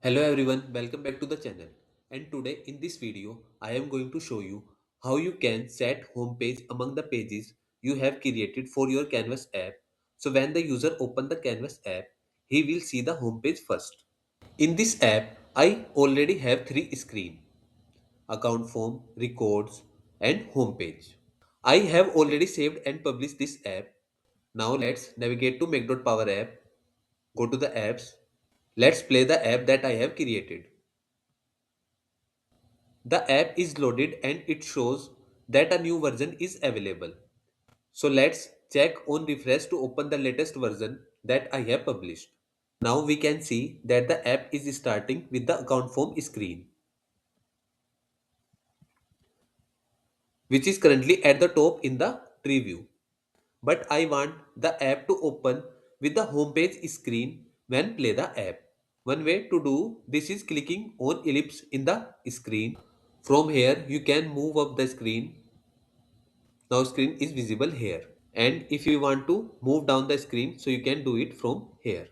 Hello everyone, welcome back to the channel. And today in this video, I am going to show you how you can set home page among the pages you have created for your Canvas app. So when the user open the Canvas app, he will see the home page first. In this app, I already have three screens: account form, records, and home page. I have already saved and published this app. Now let's navigate to Make.Power app, go to the apps. Let's play the app that I have created. The app is loaded and it shows that a new version is available. So let's check on refresh to open the latest version that I have published. Now we can see that the app is starting with the account form screen, which is currently at the top in the tree view. But I want the app to open with the homepage screen when play the app. One way to do this is clicking on ellipse in the screen. From here you can move up the screen. Now screen is visible here. And if you want to move down the screen, so you can do it from here.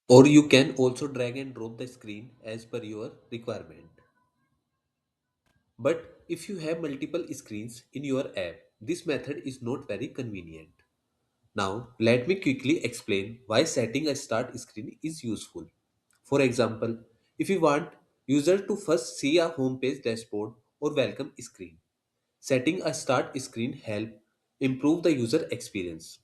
Or you can also drag and drop the screen as per your requirement. But if you have multiple screens in your app, this method is not very convenient. Now let me quickly explain why setting a start screen is useful. For example, if you want user to first see a home page dashboard or welcome screen, setting a start screen help improve the user experience.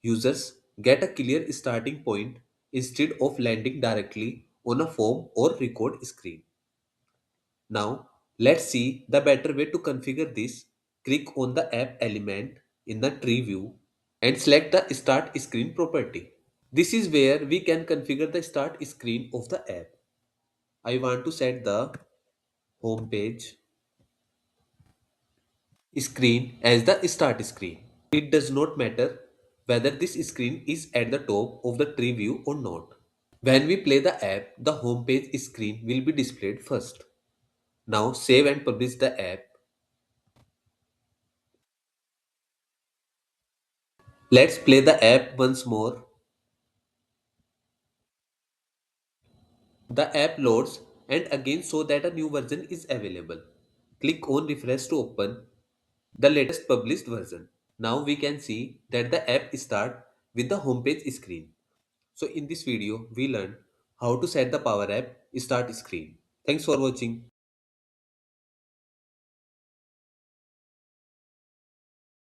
Users get a clear starting point instead of landing directly on a form or record screen. Now, let's see the better way to configure this. Click on the app element in the tree view and select the start screen property. This is where we can configure the start screen of the app. I want to set the home page screen as the start screen. It does not matter whether this screen is at the top of the tree view or not. When we play the app, the home page screen will be displayed first. Now save and publish the app. Let's play the app once more. The app loads and again show that a new version is available. Click on refresh to open the latest published version. Now we can see that the app start with the homepage screen. So in this video, we learned how to set the Power App start screen. Thanks for watching.